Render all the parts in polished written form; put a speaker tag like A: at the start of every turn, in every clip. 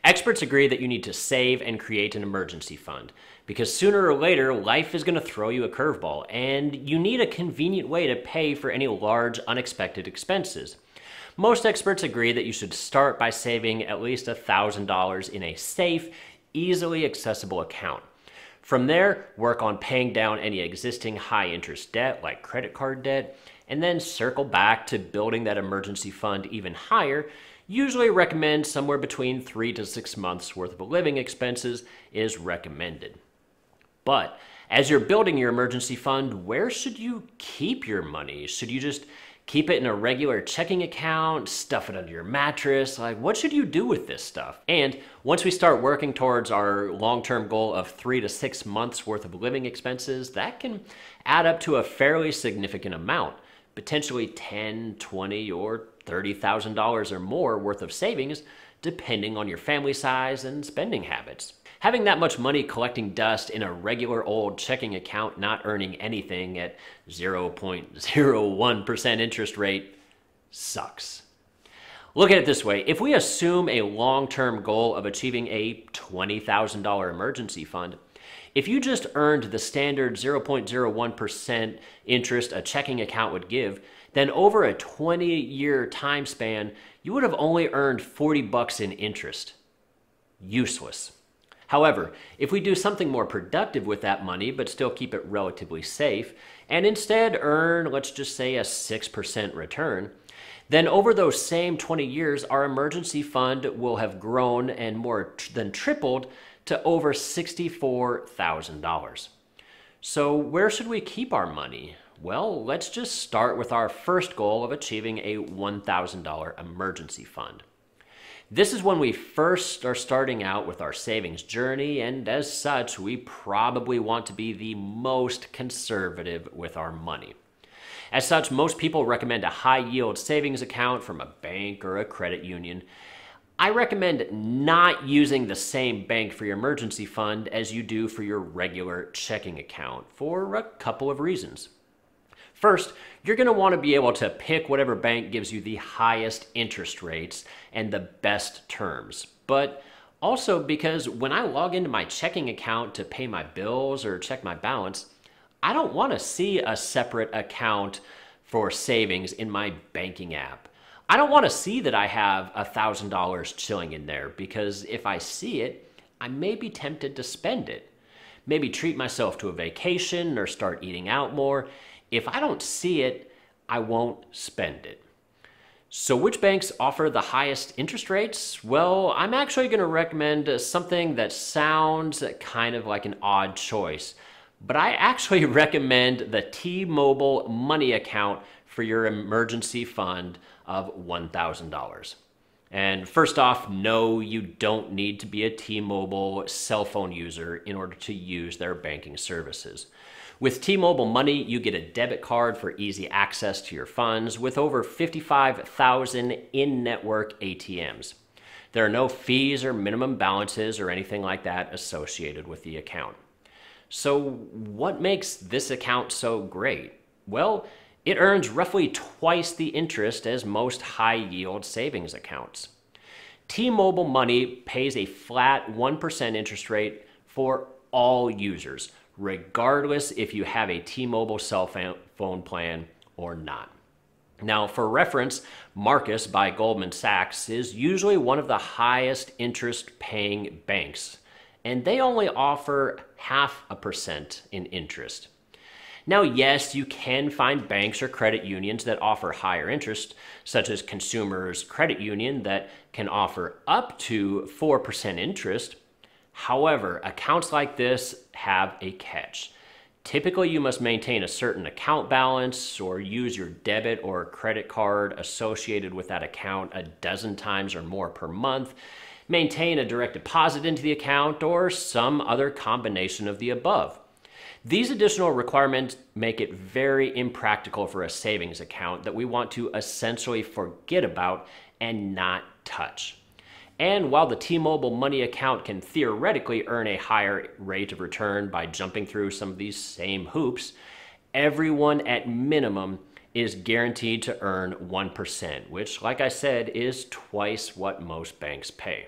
A: Experts agree that you need to save and create an emergency fund because sooner or later, life is going to throw you a curveball, and you need a convenient way to pay for any large, unexpected expenses. Most experts agree that you should start by saving at least $1,000 in a safe, easily accessible account. From there, work on paying down any existing high-interest debt like credit card debt, and then circle back to building that emergency fund even higher. Usually recommend somewhere between 3 to 6 months worth of living expenses is recommended. But as you're building your emergency fund, where should you keep your money? Should you just keep it in a regular checking account, stuff it under your mattress? Like, what should you do with this stuff? And once we start working towards our long-term goal of 3 to 6 months worth of living expenses, that can add up to a fairly significant amount, potentially $10, $20, or $30,000 or more worth of savings, depending on your family size and spending habits. Having that much money collecting dust in a regular old checking account not earning anything at 0.01% interest rate sucks. Look at it this way. If we assume a long-term goal of achieving a $20,000 emergency fund, if you just earned the standard 0.01% interest a checking account would give, then over a 20-year time span, you would have only earned $40 in interest. Useless. However, if we do something more productive with that money, but still keep it relatively safe, and instead earn, let's just say, a 6% return, then over those same 20 years, our emergency fund will have grown and more than tripled to over $64,000. So where should we keep our money? Well, let's just start with our first goal of achieving a $1,000 emergency fund. This is when we first are starting out with our savings journey, and as such, we probably want to be the most conservative with our money. As such, most people recommend a high-yield savings account from a bank or a credit union. I recommend not using the same bank for your emergency fund as you do for your regular checking account for a couple of reasons. First, you're going to want to be able to pick whatever bank gives you the highest interest rates and the best terms. But also because when I log into my checking account to pay my bills or check my balance, I don't want to see a separate account for savings in my banking app. I don't want to see that I have $1,000 chilling in there, because if I see it, I may be tempted to spend it. Maybe treat myself to a vacation or start eating out more. If I don't see it, I won't spend it. So which banks offer the highest interest rates? Well, I'm actually going to recommend something that sounds kind of like an odd choice, but I actually recommend the T-Mobile Money account for your emergency fund of $1,000. And first off, no, you don't need to be a T-Mobile cell phone user in order to use their banking services. With T-Mobile Money, you get a debit card for easy access to your funds with over 55,000 in-network ATMs. There are no fees or minimum balances or anything like that associated with the account. So what makes this account so great? Well, it earns roughly twice the interest as most high-yield savings accounts. T-Mobile Money pays a flat 1% interest rate for all users, regardless if you have a T-Mobile cell phone plan or not. Now, for reference, Marcus by Goldman Sachs is usually one of the highest interest-paying banks, and they only offer 0.5% in interest. Now, yes, you can find banks or credit unions that offer higher interest, such as Consumers Credit Union that can offer up to 4% interest. However, accounts like this have a catch. Typically, you must maintain a certain account balance or use your debit or credit card associated with that account a dozen times or more per month, maintain a direct deposit into the account, or some other combination of the above. These additional requirements make it very impractical for a savings account that we want to essentially forget about and not touch. And while the T-Mobile Money account can theoretically earn a higher rate of return by jumping through some of these same hoops, everyone at minimum is guaranteed to earn 1%, which, like I said, is twice what most banks pay.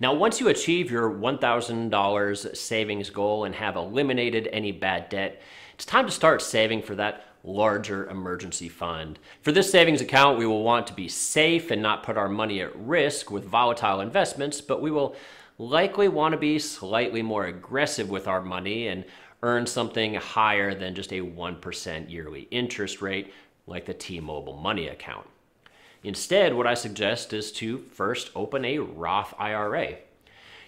A: Now, once you achieve your $1,000 savings goal and have eliminated any bad debt, it's time to start saving for that larger emergency fund. For this savings account, we will want to be safe and not put our money at risk with volatile investments, but we will likely want to be slightly more aggressive with our money and earn something higher than just a 1% yearly interest rate like the T-Mobile Money account. Instead, what I suggest is to first open a Roth IRA.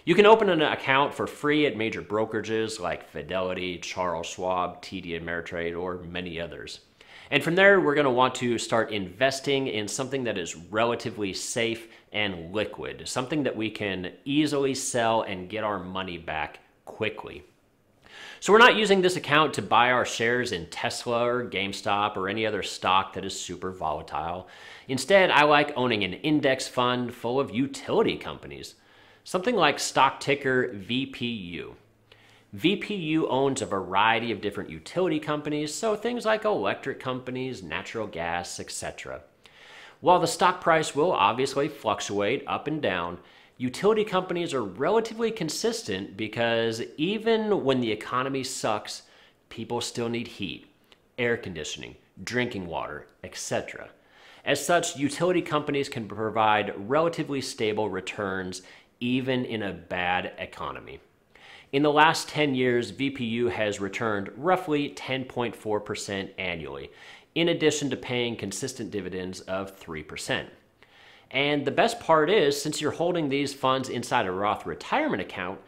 A: You can open an account for free at major brokerages like Fidelity, Charles Schwab, TD Ameritrade, or many others. And from there, we're going to want to start investing in something that is relatively safe and liquid, something that we can easily sell and get our money back quickly. So we're not using this account to buy our shares in Tesla or GameStop or any other stock that is super volatile. Instead, I like owning an index fund full of utility companies, something like stock ticker VPU. VPU owns a variety of different utility companies, so things like electric companies, natural gas, etc. While the stock price will obviously fluctuate up and down, utility companies are relatively consistent because even when the economy sucks, people still need heat, air conditioning, drinking water, etc. As such, utility companies can provide relatively stable returns even in a bad economy. In the last 10 years, VPU has returned roughly 10.4% annually, in addition to paying consistent dividends of 3%. And the best part is, since you're holding these funds inside a Roth retirement account,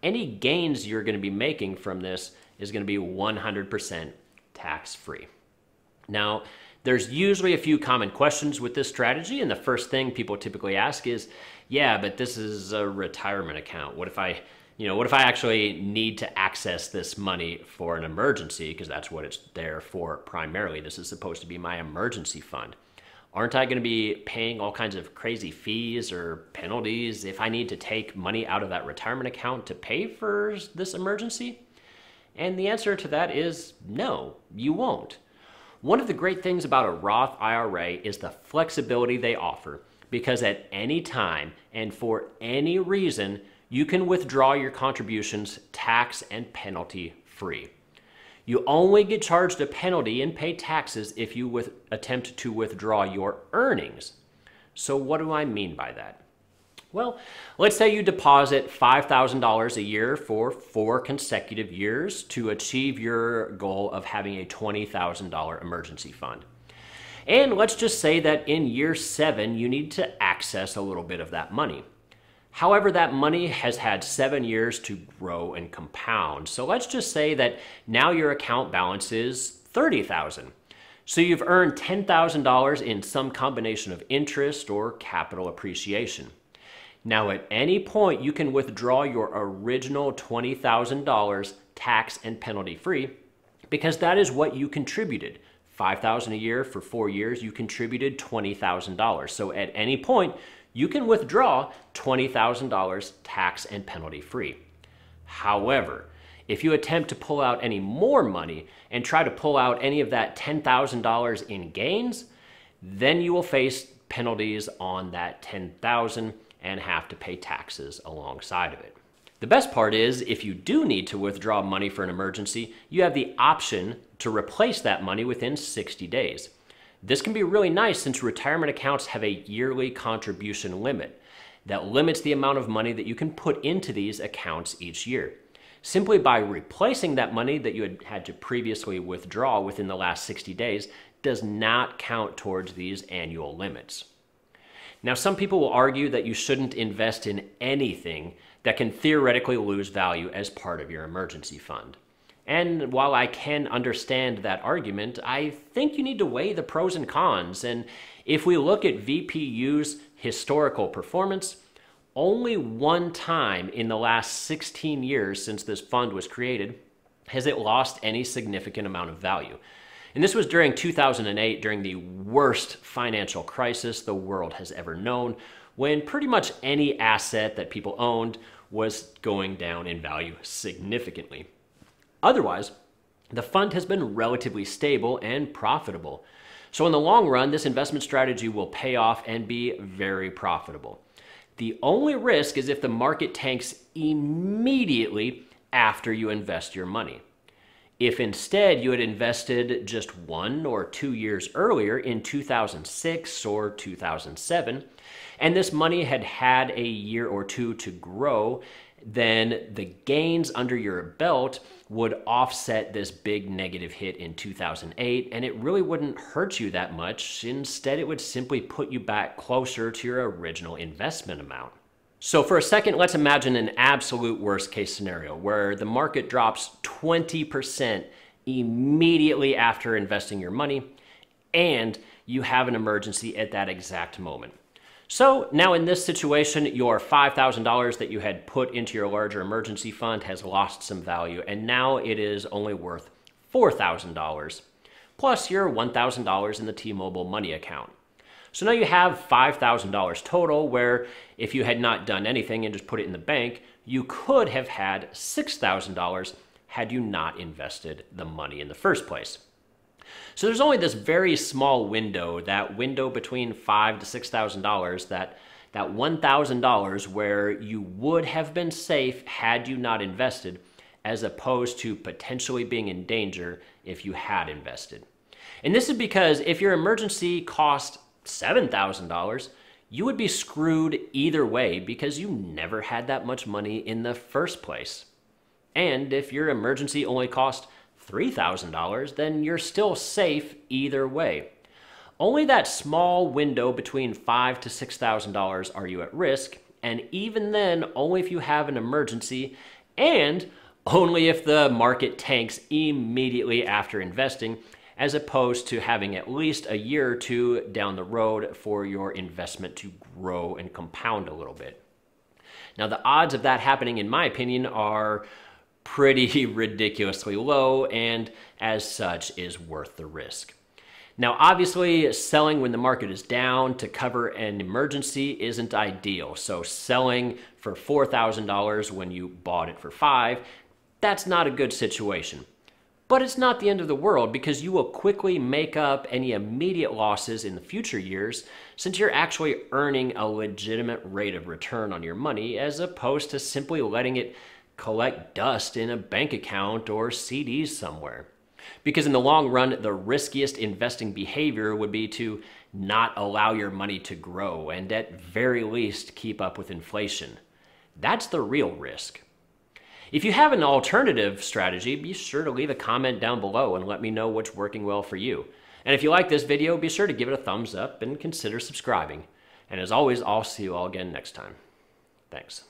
A: any gains you're going to be making from this is going to be 100% tax-free. Now, there's usually a few common questions with this strategy, and the first thing people typically ask is, yeah, but this is a retirement account. What if I actually need to access this money for an emergency, because that's what it's there for primarily. This is supposed to be my emergency fund. Aren't I going to be paying all kinds of crazy fees or penalties if I need to take money out of that retirement account to pay for this emergency? And the answer to that is no, you won't. One of the great things about a Roth IRA is the flexibility they offer, because at any time and for any reason, you can withdraw your contributions tax and penalty free. You only get charged a penalty and pay taxes if you attempt to withdraw your earnings. So what do I mean by that? Well, let's say you deposit $5,000 a year for 4 consecutive years to achieve your goal of having a $20,000 emergency fund. And let's just say that in year 7, you need to access a little bit of that money. However, that money has had 7 years to grow and compound. So let's just say that now your account balance is $30,000. So you've earned $10,000 in some combination of interest or capital appreciation. Now at any point, you can withdraw your original $20,000 tax and penalty free, because that is what you contributed. $5,000 a year for 4 years, you contributed $20,000. So at any point, you can withdraw $20,000 tax and penalty free. However, if you attempt to pull out any more money and try to pull out any of that $10,000 in gains, then you will face penalties on that $10,000 and have to pay taxes alongside of it. The best part is, if you do need to withdraw money for an emergency, you have the option to replace that money within 60 days. This can be really nice since retirement accounts have a yearly contribution limit that limits the amount of money that you can put into these accounts each year. Simply by replacing that money that you had to previously withdraw within the last 60 days does not count towards these annual limits. Now, some people will argue that you shouldn't invest in anything that can theoretically lose value as part of your emergency fund. And while I can understand that argument, I think you need to weigh the pros and cons. And if we look at VPU's historical performance, only one time in the last 16 years since this fund was created has it lost any significant amount of value. And this was during 2008, during the worst financial crisis the world has ever known, when pretty much any asset that people owned was going down in value significantly. Otherwise, the fund has been relatively stable and profitable. So in the long run, this investment strategy will pay off and be very profitable. The only risk is if the market tanks immediately after you invest your money. If instead you had invested just 1 or 2 years earlier in 2006 or 2007, and this money had had a year or two to grow, then the gains under your belt would offset this big negative hit in 2008, and it really wouldn't hurt you that much. Instead, it would simply put you back closer to your original investment amount. So for a second, let's imagine an absolute worst case scenario where the market drops 20% immediately after investing your money, and you have an emergency at that exact moment. So now in this situation, your $5,000 that you had put into your larger emergency fund has lost some value, and now it is only worth $4,000, plus your $1,000 in the T-Mobile money account. So now you have $5,000 total, where if you had not done anything and just put it in the bank, you could have had $6,000 had you not invested the money in the first place. So there's only this very small window, that window between $5,000 to $6,000, that $1,000 where you would have been safe had you not invested, as opposed to potentially being in danger if you had invested. And this is because if your emergency cost $7,000, you would be screwed either way because you never had that much money in the first place. And if your emergency only cost $3,000, then you're still safe either way. Only that small window between $5,000 to $6,000 are you at risk, and even then, only if you have an emergency, and only if the market tanks immediately after investing, as opposed to having at least a year or two down the road for your investment to grow and compound a little bit. Now, the odds of that happening, in my opinion, are pretty ridiculously low, and as such is worth the risk. Now, obviously, selling when the market is down to cover an emergency isn't ideal. So selling for $4,000 when you bought it for $5,000, that's not a good situation. But it's not the end of the world, because you will quickly make up any immediate losses in the future years, since you're actually earning a legitimate rate of return on your money, as opposed to simply letting it collect dust in a bank account or CDs somewhere. Because in the long run, the riskiest investing behavior would be to not allow your money to grow and at very least keep up with inflation. That's the real risk. If you have an alternative strategy, be sure to leave a comment down below and let me know what's working well for you. And if you like this video, be sure to give it a thumbs up and consider subscribing. And as always, I'll see you all again next time. Thanks.